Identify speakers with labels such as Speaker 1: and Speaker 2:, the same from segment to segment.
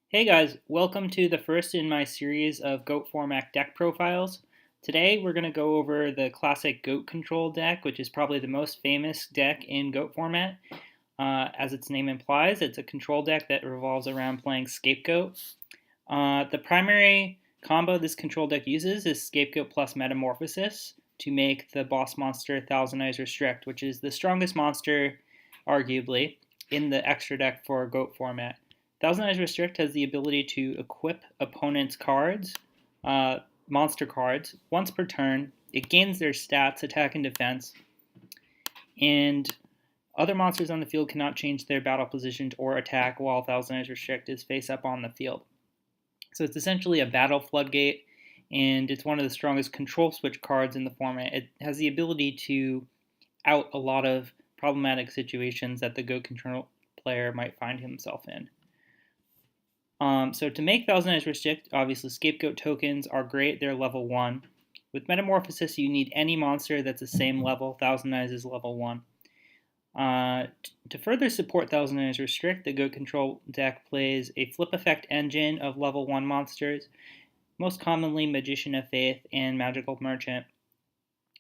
Speaker 1: Hey guys, welcome to the first in my series of GOAT format deck profiles. Today we're going to go over the classic GOAT control deck, which is probably the most famous deck in GOAT format. As its name implies, it's a control deck that revolves around playing Scapegoat. The primary combo this control deck uses is Scapegoat plus Metamorphosis to make the boss monster Thousand Eyes Restrict, which is the strongest monster, arguably, in the extra deck for GOAT format. Thousand Eyes Restrict has the ability to equip opponents' cards, monster cards, once per turn. It gains their stats, attack and defense, and other monsters on the field cannot change their battle position or attack while Thousand Eyes Restrict is face up on the field. So it's essentially a battle floodgate, and it's one of the strongest control switch cards in the format. It has the ability to out a lot of problematic situations that the GOAT control player might find himself in. So to make Thousand Eyes Restrict, obviously Scapegoat tokens are great. They're level 1. With Metamorphosis, you need any monster that's the same level. Thousand Eyes is level 1. To further support Thousand Eyes Restrict, the GOAT control deck plays a flip effect engine of level 1 monsters, most commonly Magician of Faith and Magical Merchant.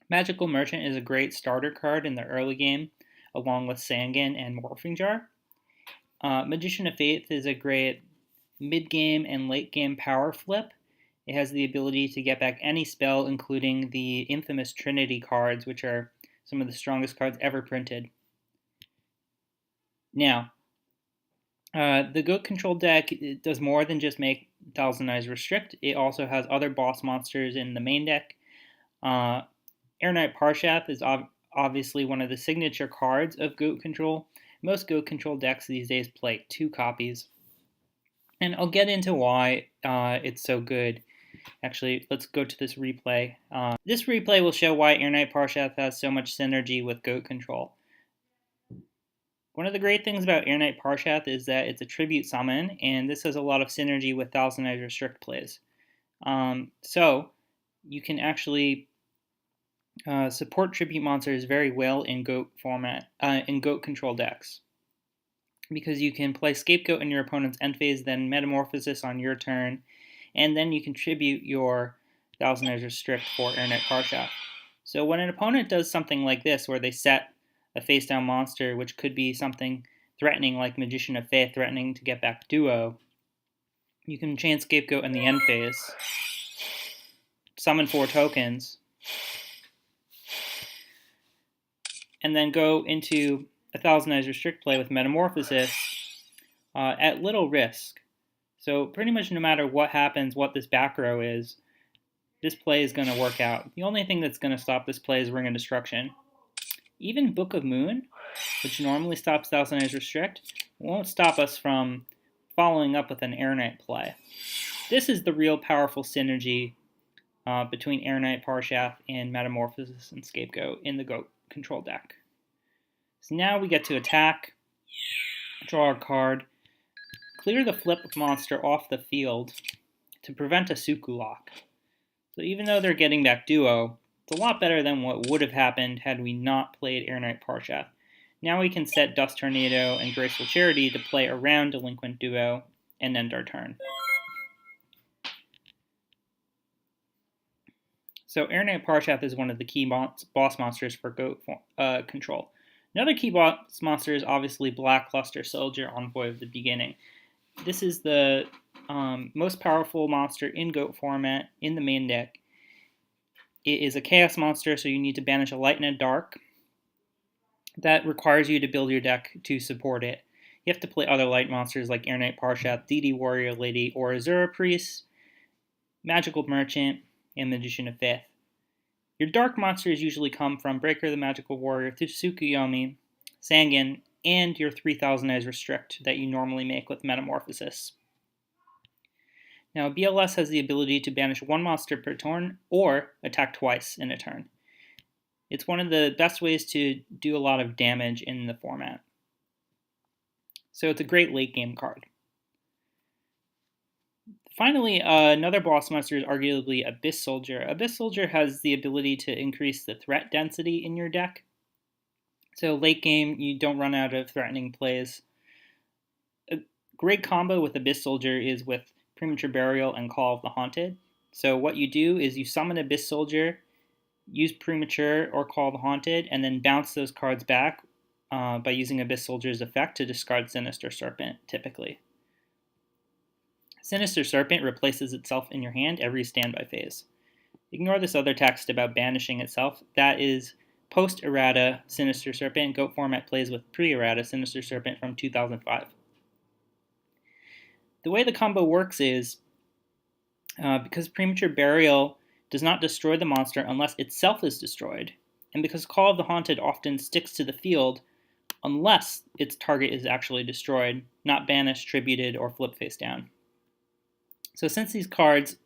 Speaker 1: Magical Merchant is a great starter card in the early game, along with Sangan and Morphing Jar. Magician of Faith is a great mid-game and late-game power flip. It has the ability to get back any spell, including the infamous Trinity cards, which are some of the strongest cards ever printed. Now, the GOAT control deck does more than just make Thousand Eyes Restrict. It also has other boss monsters in the main deck. Air Knight Parshath is obviously one of the signature cards of GOAT control. Most GOAT control decks these days play 2 copies. And I'll get into why it's so good. Actually, let's go to this replay. This replay will show why Air Knight Parshath has so much synergy with GOAT control. One of the great things about Air Knight Parshath is that it's a tribute summon, and this has a lot of synergy with Thousand Eyes Restrict plays. So you can actually support tribute monsters very well in GOAT format, in GOAT control decks, because you can play Scapegoat in your opponent's end phase, then Metamorphosis on your turn, and then you contribute your Thousand Eyes Restrict for Air Knight Parshath. So when an opponent does something like this, where they set a face-down monster, which could be something threatening like Magician of Faith, threatening to get back Duo, you can chain Scapegoat in the end phase, summon 4 tokens, and then go into a Thousand Eyes Restrict play with Metamorphosis at little risk. So pretty much no matter what happens, what this back row is, this play is going to work out. The only thing that's going to stop this play is Ring of Destruction. Even Book of Moon, which normally stops Thousand Eyes Restrict, won't stop us from following up with an Air Knight play. This is the real powerful synergy between Air Knight Parshath and Metamorphosis and Scapegoat in the GOAT control deck. So now we get to attack, draw a card, clear the flip monster off the field to prevent a Suku lock. So even though they're getting back Duo, it's a lot better than what would have happened had we not played Air Knight Parshath. Now we can set Dust Tornado and Graceful Charity to play around Delinquent Duo and end our turn. So Air Knight Parshath is one of the key boss monsters for GOAT control. Another key boss monster is obviously Blackluster Soldier, Envoy of the Beginning. This is the most powerful monster in GOAT format in the main deck. It is a chaos monster, so you need to banish a light and a dark. That requires you to build your deck to support it. You have to play other light monsters like Air Knight Parshath, DD Warrior Lady, or Azura Priest, Magical Merchant, and Magician of Faith. Your dark monsters usually come from Breaker the Magical Warrior, Tsukuyomi, Sangan, and your 3000 Eyes Restrict that you normally make with Metamorphosis. Now, BLS has the ability to banish 1 monster per turn or attack twice in a turn. It's one of the best ways to do a lot of damage in the format. So it's a great late game card. Finally, another boss monster is arguably Abyss Soldier. Abyss Soldier has the ability to increase the threat density in your deck. So late game, you don't run out of threatening plays. Great combo with Abyss Soldier is with Premature Burial and Call of the Haunted. So what you do is you summon Abyss Soldier, use Premature or Call of the Haunted, and then bounce those cards back by using Abyss Soldier's effect to discard Sinister Serpent, typically. Sinister Serpent replaces itself in your hand every standby phase. Ignore this other text about banishing itself. That is post-errata Sinister Serpent. Goat format plays with pre-errata Sinister Serpent from 2005. The way the combo works is, because Premature Burial does not destroy the monster unless itself is destroyed, and because Call of the Haunted often sticks to the field unless its target is actually destroyed, not banished, tributed, or flip face down. So since these cards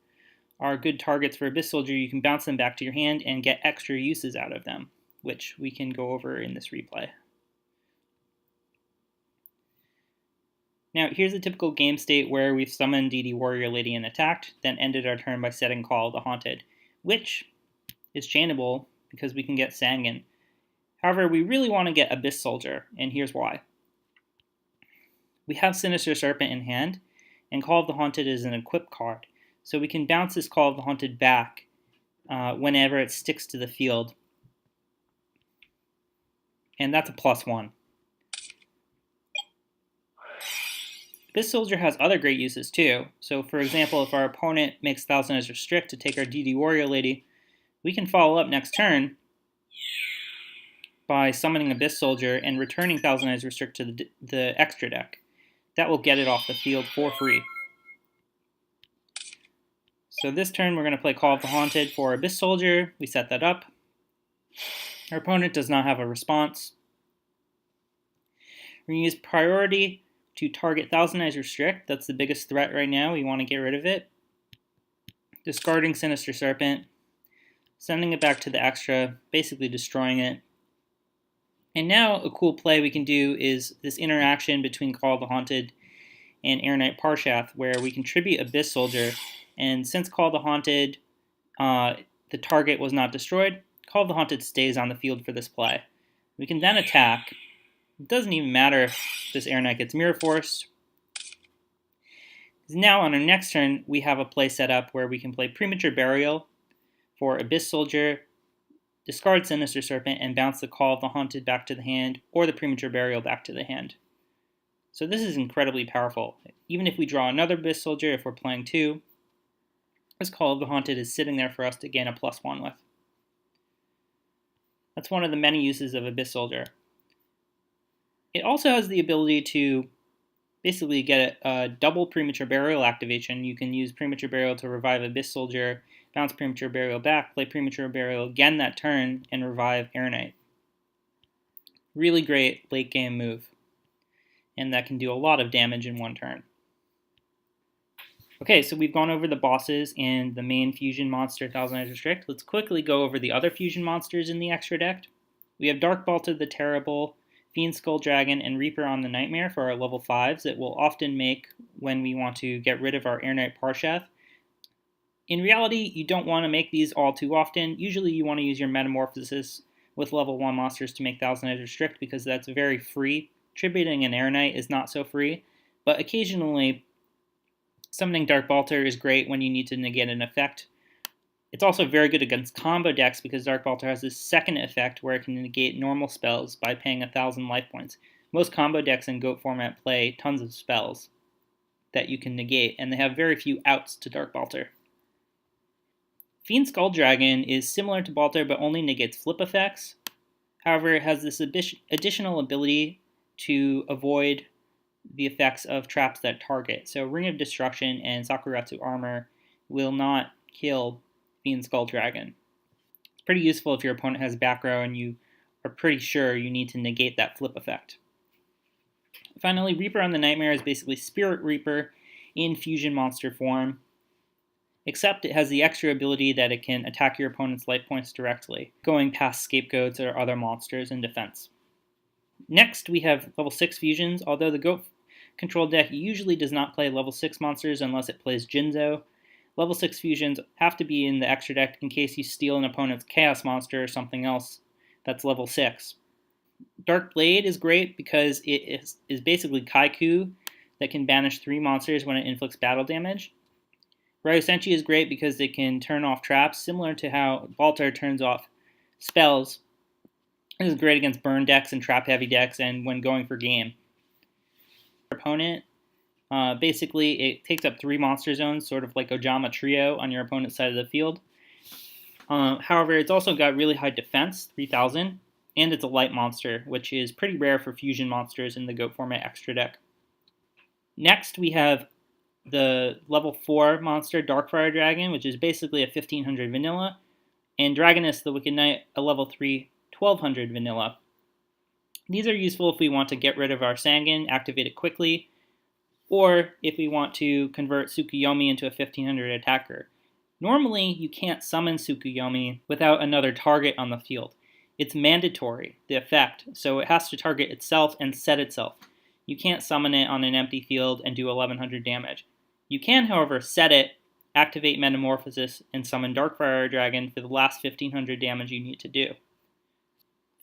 Speaker 1: are good targets for Abyss Soldier, you can bounce them back to your hand and get extra uses out of them, which we can go over in this replay. Now, here's a typical game state where we've summoned DD Warrior Lady and attacked, then ended our turn by setting Call of the Haunted, which is chainable because we can get Sangan. However, we really want to get Abyss Soldier, and here's why. We have Sinister Serpent in hand, and Call of the Haunted is an equip card, so we can bounce this Call of the Haunted back whenever it sticks to the field, and that's a +1. Abyss Soldier has other great uses too. So for example, if our opponent makes Thousand Eyes Restrict to take our DD Warrior Lady, we can follow up next turn by summoning Abyss Soldier and returning Thousand Eyes Restrict to the extra deck. That will get it off the field for free. So this turn we're going to play Call of the Haunted for Abyss Soldier. We set that up. Our opponent does not have a response. We're going to use priority to target Thousand Eyes Restrict. That's the biggest threat right now. We want to get rid of it. Discarding Sinister Serpent, sending it back to the extra, basically destroying it. And now a cool play we can do is this interaction between Call of the Haunted and Air Knight Parshath, where we contribute Abyss Soldier, and since Call of the Haunted, the target was not destroyed, Call of the Haunted stays on the field for this play. We can then attack. It doesn't even matter if this Air Knight gets Mirror Force. Now on our next turn, we have a play set up where we can play Premature Burial for Abyss Soldier, discard Sinister Serpent, and bounce the Call of the Haunted back to the hand, or the Premature Burial back to the hand. So this is incredibly powerful. Even if we draw another Abyss Soldier, if we're playing 2, this Call of the Haunted is sitting there for us to gain a +1 with. That's one of the many uses of Abyss Soldier. It also has the ability to basically get a double Premature Burial activation. You can use Premature Burial to revive Abyss Soldier, bounce Premature Burial back, play Premature Burial again that turn, and revive Air Knight. Really great late game move, and that can do a lot of damage in one turn. Okay, so we've gone over the bosses and the main fusion monster, Thousand Eyes Restrict. Let's quickly go over the other fusion monsters in the extra deck. We have Dark Balta the Terrible, Fiend Skull Dragon, and Reaper on the Nightmare for our level 5s that we'll often make when we want to get rid of our Air Knight Parshath. In reality, you don't want to make these all too often. Usually you want to use your Metamorphosis with level 1 monsters to make Thousand Eyes Restrict because that's very free. Tributing an Air Knight is not so free, but occasionally summoning Dark Balta is great when you need to negate an effect. It's also very good against combo decks because Dark Balta has this second effect where it can negate normal spells by paying 1,000 life points. Most combo decks in GOAT format play tons of spells that you can negate, and they have very few outs to Dark Balta. Fiend Skull Dragon is similar to Balta but only negates flip effects. However, it has this additional ability to avoid the effects of traps that target. So Ring of Destruction and Sakuratsu Armor will not kill Fiend Skull Dragon. It's pretty useful if your opponent has back row and you are pretty sure you need to negate that flip effect. Finally, Reaper on the Nightmare is basically Spirit Reaper in fusion monster form, except it has the extra ability that it can attack your opponent's life points directly, going past scapegoats or other monsters in defense. Next, we have level 6 fusions. Although the GOAT control deck usually does not play level 6 monsters unless it plays Jinzo, level 6 fusions have to be in the extra deck in case you steal an opponent's Chaos Monster or something else that's level 6. Dark Blade is great because it is basically Kaiku that can banish 3 monsters when it inflicts battle damage. Ryo Senshi is great because it can turn off traps, similar to how Baltar turns off spells. This is great against burn decks and trap-heavy decks and when going for game. Opponent, basically it takes up 3 monster zones, sort of like Ojama Trio on your opponent's side of the field. However, it's also got really high defense, 3000, and it's a light monster, which is pretty rare for fusion monsters in the GOAT format extra deck. Next, we have the level 4 monster, Darkfire Dragon, which is basically a 1500 vanilla, and Dragoness the Wicked Knight, a level 3, 1200 vanilla. These are useful if we want to get rid of our Sangan, activate it quickly, or if we want to convert Tsukuyomi into a 1500 attacker. Normally, you can't summon Tsukuyomi without another target on the field. It's mandatory, the effect, so it has to target itself and set itself. You can't summon it on an empty field and do 1100 damage. You can, however, set it, activate Metamorphosis, and summon Darkfire Dragon for the last 1500 damage you need to do.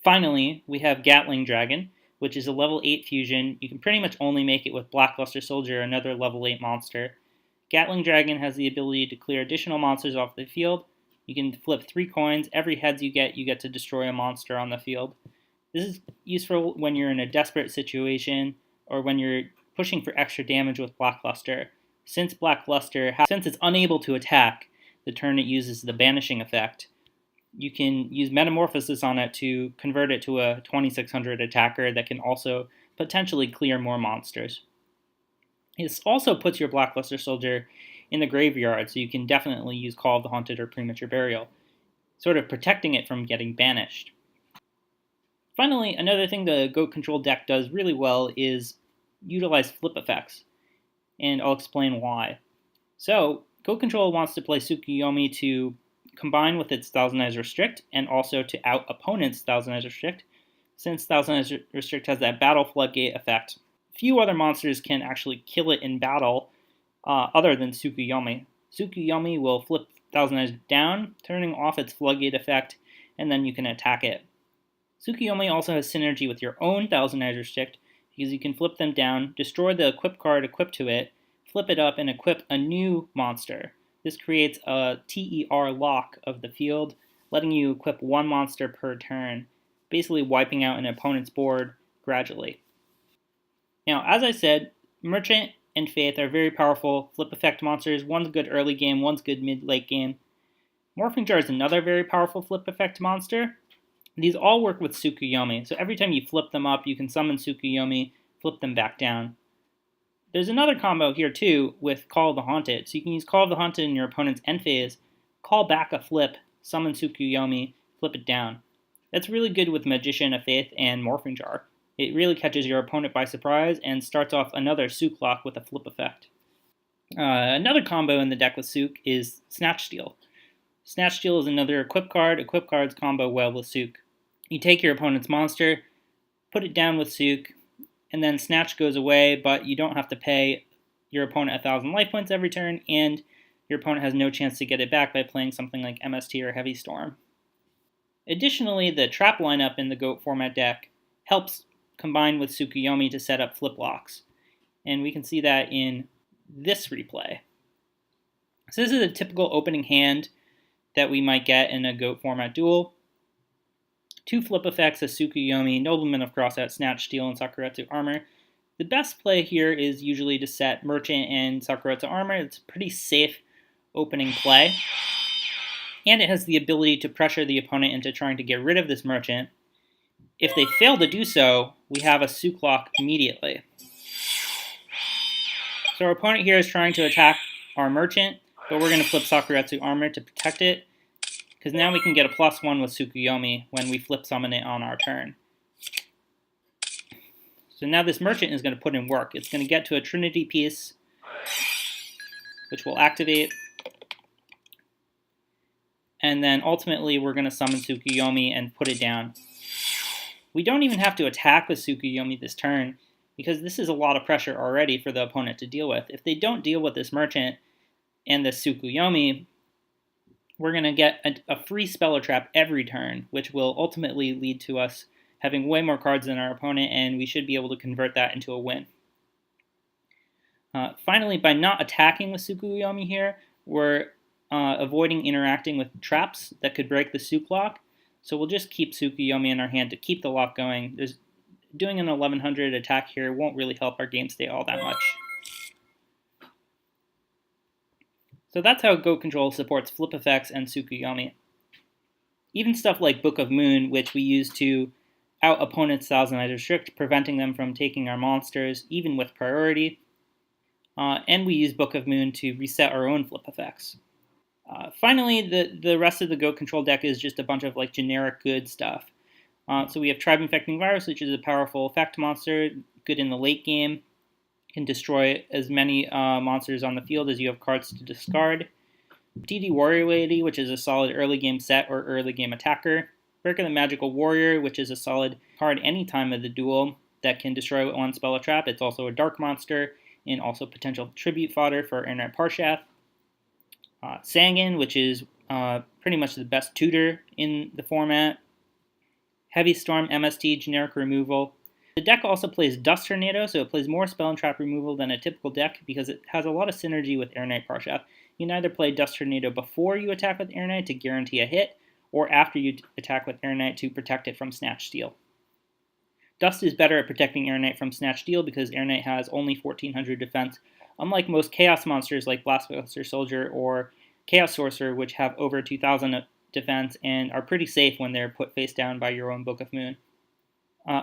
Speaker 1: Finally, we have Gatling Dragon, which is a level 8 fusion. You can pretty much only make it with Blackluster Soldier, another level 8 monster. Gatling Dragon has the ability to clear additional monsters off the field. You can flip 3 coins. Every heads you get to destroy a monster on the field. This is useful when you're in a desperate situation or when you're pushing for extra damage with Blackluster. Since it's unable to attack the turn it uses the banishing effect, you can use Metamorphosis on it to convert it to a 2600 attacker that can also potentially clear more monsters. This also puts your Blackluster Soldier in the graveyard, so you can definitely use Call of the Haunted or Premature Burial, sort of protecting it from getting banished. Finally, another thing the GOAT Control deck does really well is utilize flip effects, and I'll explain why. So, GOAT Control wants to play Tsukuyomi to combine with its Thousand Eyes Restrict, and also to out opponent's Thousand Eyes Restrict, since Thousand Eyes Restrict has that Battle Floodgate effect. Few other monsters can actually kill it in battle other than Tsukuyomi. Tsukuyomi will flip Thousand Eyes down, turning off its Floodgate effect, and then you can attack it. Tsukuyomi also has synergy with your own Thousand Eyes Restrict, because you can flip them down, destroy the equip card equipped to it, flip it up, and equip a new monster. This creates a TER lock of the field, letting you equip 1 monster per turn, basically wiping out an opponent's board gradually. Now, as I said, Merchant and Faith are very powerful flip effect monsters. One's good early game, one's good mid-late game. Morphing Jar is another very powerful flip effect monster. These all work with Tsukuyomi, so every time you flip them up, you can summon Tsukuyomi, flip them back down. There's another combo here too with Call of the Haunted. So you can use Call of the Haunted in your opponent's end phase, call back a flip, summon Tsukuyomi, flip it down. That's really good with Magician of Faith and Morphing Jar. It really catches your opponent by surprise and starts off another Sook lock with a flip effect. Another combo in the deck with Sook is Snatch Steal. Snatch Steal is another equip card. Equip cards combo well with Sook. You take your opponent's monster, put it down with Sook, and then Snatch goes away, but you don't have to pay your opponent 1,000 life points every turn, and your opponent has no chance to get it back by playing something like MST or Heavy Storm. Additionally, the trap lineup in the GOAT format deck helps combine with Tsukuyomi to set up flip locks, and we can see that in this replay. So this is a typical opening hand that we might get in a GOAT format duel. 2 flip effects of Tsukuyomi, Nobleman of Crossout, Snatch, Steal, and Sakuretsu Armor. The best play here is usually to set Merchant and Sakuretsu Armor. It's a pretty safe opening play. And it has the ability to pressure the opponent into trying to get rid of this Merchant. If they fail to do so, we have a Sook lock immediately. So our opponent here is trying to attack our Merchant, but we're going to flip Sakuretsu Armor to protect it, because now we can get a +1 with Tsukuyomi when we flip summon it on our turn. So now this Merchant is going to put in work. It's going to get to a Trinity piece, which will activate. And then ultimately we're going to summon Tsukuyomi and put it down. We don't even have to attack with Tsukuyomi this turn, because this is a lot of pressure already for the opponent to deal with. If they don't deal with this Merchant and the Tsukuyomi, we're going to get a free Speller Trap every turn, which will ultimately lead to us having way more cards than our opponent, and we should be able to convert that into a win. Finally, by not attacking with Tsukuyomi here, we're avoiding interacting with traps that could break the Tsuk lock. So we'll just keep Tsukuyomi in our hand to keep the lock going. Doing an 1100 attack here won't really help our game state all that much. So that's how Goat Control supports flip effects and Tsukuyomi. Even stuff like Book of Moon, which we use to out opponents' Thousand Eyes Restrict, preventing them from taking our monsters, even with priority. And we use Book of Moon to reset our own flip effects. Finally, the rest of the Goat Control deck is just a bunch of like generic good stuff. So we have Tribe Infecting Virus, which is a powerful effect monster, good in the late game. Can destroy as many monsters on the field as you have cards to discard. DD Warrior Lady, which is a solid early game set or early game attacker. Berka the Magical Warrior, which is a solid card any time of the duel that can destroy one spell or trap. It's also a dark monster and also potential tribute fodder for Ernak Parshath. Sangin, which is pretty much the best tutor in the format. Heavy Storm, MST, generic removal. The deck also plays Dust Tornado, so it plays more spell and trap removal than a typical deck because it has a lot of synergy with Ernak Parshath. You can either play Dust Tornado before you attack with Air Knight to guarantee a hit, or after you attack with Air Knight to protect it from Snatch Steal. Dust is better at protecting Air Knight from Snatch Steal because Air Knight has only 1400 defense, unlike most Chaos monsters like Blastbuster Soldier or Chaos Sorcerer, which have over 2000 defense and are pretty safe when they're put face down by your own Book of Moon.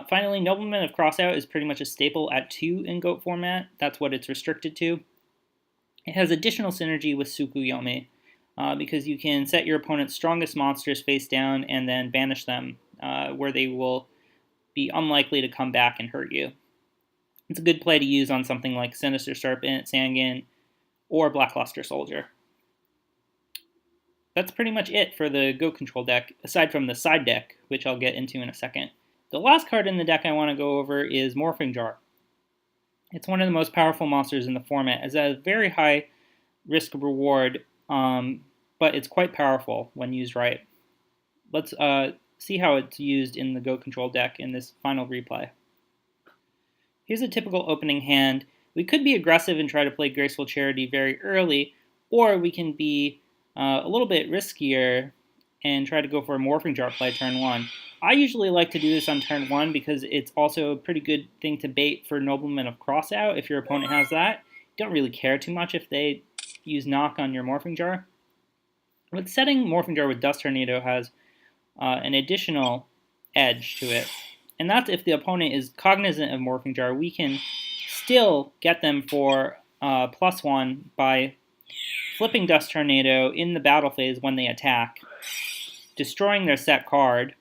Speaker 1: Finally, Nobleman of Crossout is pretty much a staple at 2 in GOAT format. That's what it's restricted to. It has additional synergy with Tsukuyomi because you can set your opponent's strongest monsters face down and then banish them, where they will be unlikely to come back and hurt you. It's a good play to use on something like Sinister Serpent, Sangin, or Blackluster Soldier. That's pretty much it for the Goat Control deck, aside from the side deck, which I'll get into in a second. The last card in the deck I want to go over is Morphing Jar. It's one of the most powerful monsters in the format. It's a very high risk-reward, but it's quite powerful when used right. Let's see how it's used in the Goat Control deck in this final replay. Here's a typical opening hand. We could be aggressive and try to play Graceful Charity very early, or we can be a little bit riskier and try to go for a Morphing Jar play turn 1. I usually like to do this on turn 1 because it's also a pretty good thing to bait for Nobleman of Crossout if your opponent has that. You don't really care too much if they use knock on your Morphing Jar. But setting Morphing Jar with Dust Tornado has an additional edge to it. And that's if the opponent is cognizant of Morphing Jar, we can still get them for +1 by flipping Dust Tornado in the battle phase when they attack, destroying their set card,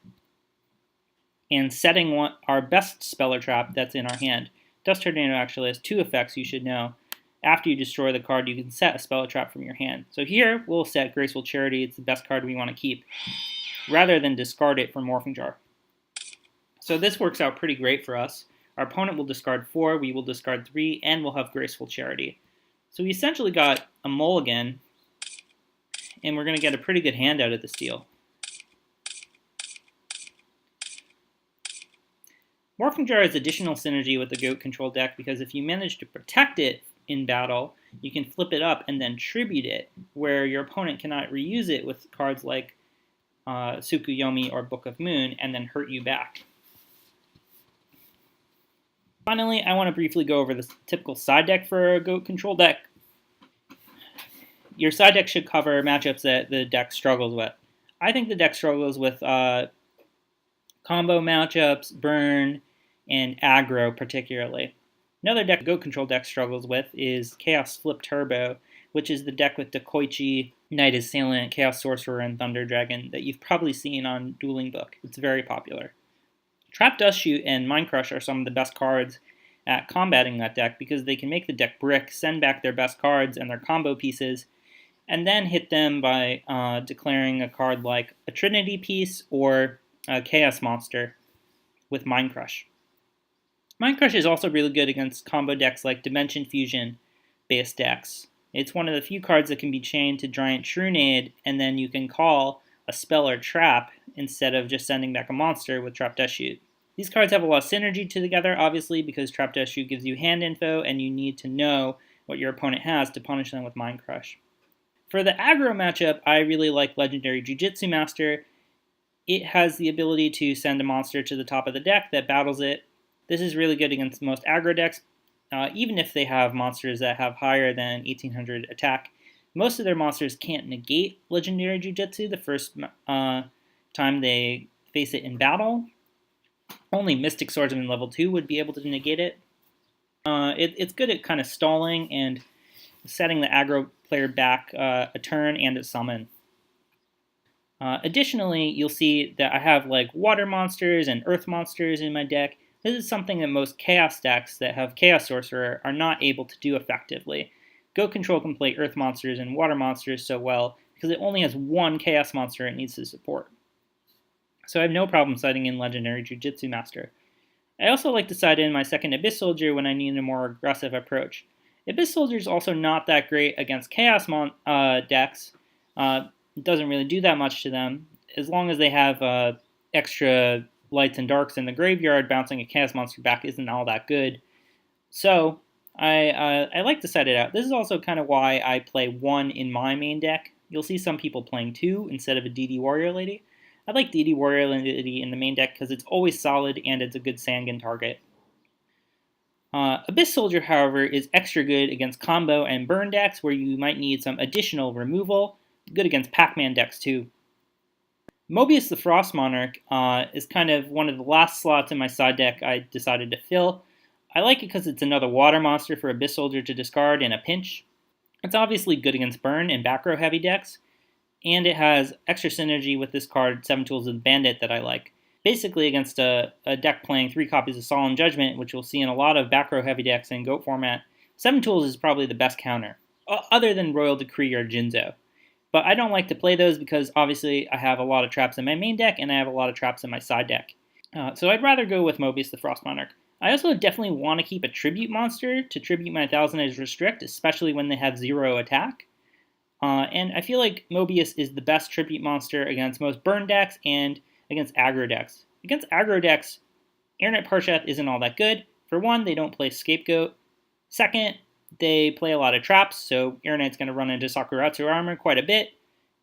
Speaker 1: and setting our best spell or trap that's in our hand. Dust Tornado actually has 2 effects you should know. After you destroy the card, you can set a spell or trap from your hand. So here, we'll set Graceful Charity. It's the best card we want to keep, rather than discard it for Morphing Jar. So this works out pretty great for us. Our opponent will discard 4, we will discard 3, and we'll have Graceful Charity. So we essentially got a mulligan, and we're going to get a pretty good hand out of this deal. Morphing Jar has additional synergy with the Goat Control deck because if you manage to protect it in battle, you can flip it up and then tribute it, where your opponent cannot reuse it with cards like Tsukuyomi or Book of Moon and then hurt you back. Finally, I want to briefly go over the typical side deck for a Goat Control deck. Your side deck should cover matchups that the deck struggles with. I think the deck struggles with combo matchups, burn, and aggro particularly. Another deck Goat Control deck struggles with is Chaos Flip Turbo, which is the deck with Dekoichi, Knight Assailant, Chaos Sorcerer, and Thunder Dragon that you've probably seen on Dueling Book. It's very popular. Trap Dust Shoot and Mind Crush are some of the best cards at combating that deck because they can make the deck brick, send back their best cards and their combo pieces, and then hit them by declaring a card like a Trinity piece or a Chaos Monster with Mind Crush. Mind Crush is also really good against combo decks like Dimension Fusion based decks. It's one of the few cards that can be chained to Giant Trunade, and then you can call a spell or trap instead of just sending back a monster with Trap Dust Shoot. These cards have a lot of synergy together, obviously, because Trap Dust Shoot gives you hand info, and you need to know what your opponent has to punish them with Mind Crush. For the aggro matchup, I really like Legendary Jujitsu Master. It has the ability to send a monster to the top of the deck that battles it. This is really good against most aggro decks, even if they have monsters that have higher than 1800 attack. Most of their monsters can't negate Legendary Jujitsu the first time they face it in battle. Only Mystic Swordsman level 2 would be able to negate it. It's good at kind of stalling and setting the aggro player back a turn and a summon. Additionally, you'll see that I have like water monsters and earth monsters in my deck. This is something that most Chaos decks that have Chaos Sorcerer are not able to do effectively. Goat Control can play earth monsters and water monsters so well because it only has one Chaos monster it needs to support. So I have no problem siding in Legendary Jujitsu Master. I also like to side in my second Abyss Soldier when I need a more aggressive approach. Abyss Soldier is also not that great against Chaos decks. It doesn't really do that much to them. As long as they have extra lights and darks in the graveyard, bouncing a Chaos monster back isn't all that good. So I like to set it out. This is also kind of why I play 1 in my main deck. You'll see some people playing 2 instead of a DD Warrior Lady. I like DD Warrior Lady in the main deck because it's always solid and it's a good Sangan target. Abyss Soldier, however, is extra good against combo and burn decks where you might need some additional removal. Good against Pac-Man decks too. Mobius the Frost Monarch is kind of one of the last slots in my side deck I decided to fill. I like it because it's another water monster for Abyss Soldier to discard in a pinch. It's obviously good against burn and back row heavy decks, and it has extra synergy with this card, 7 Tools of the Bandit, that I like. Basically against a deck playing 3 copies of Solemn Judgment, which you'll see in a lot of back row heavy decks in GOAT format, 7 Tools is probably the best counter, other than Royal Decree or Jinzo. But I don't like to play those because obviously I have a lot of traps in my main deck and I have a lot of traps in my side deck. So I'd rather go with Mobius the Frost Monarch. I also definitely want to keep a tribute monster to tribute my Thousand Eyes Restrict, especially when they have 0 attack. And I feel like Mobius is the best tribute monster against most burn decks and against aggro decks. Against aggro decks, Airknight Parsheth isn't all that good. For one, they don't play Scapegoat. Second, they play a lot of traps, so Airknight's going to run into Sakuratsu armor quite a bit.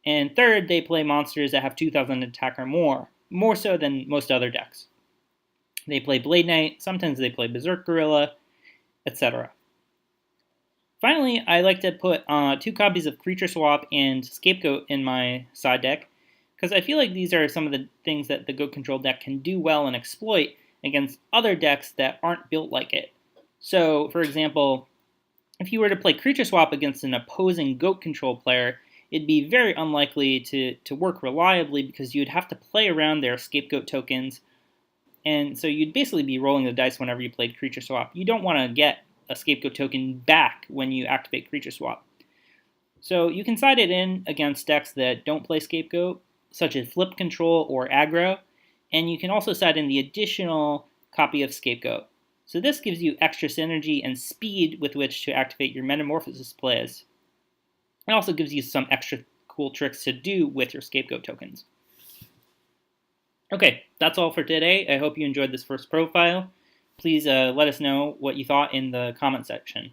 Speaker 1: And third, they play monsters that have 2,000 attack or more so than most other decks. They play Blade Knight, sometimes they play Berserk Gorilla, etc. Finally, I like to put 2 copies of Creature Swap and Scapegoat in my side deck, because I feel like these are some of the things that the Goat Control deck can do well and exploit against other decks that aren't built like it. So, for example, if you were to play Creature Swap against an opposing Goat Control player, it'd be very unlikely to work reliably because you'd have to play around their Scapegoat tokens, and so you'd basically be rolling the dice whenever you played Creature Swap. You don't want to get a Scapegoat token back when you activate Creature Swap. So you can side it in against decks that don't play Scapegoat, such as Flip Control or Aggro, and you can also side in the additional copy of Scapegoat. So this gives you extra synergy and speed with which to activate your Metamorphosis plays. It also gives you some extra cool tricks to do with your Scapegoat tokens. Okay, that's all for today. I hope you enjoyed this first profile. Please let us know what you thought in the comment section.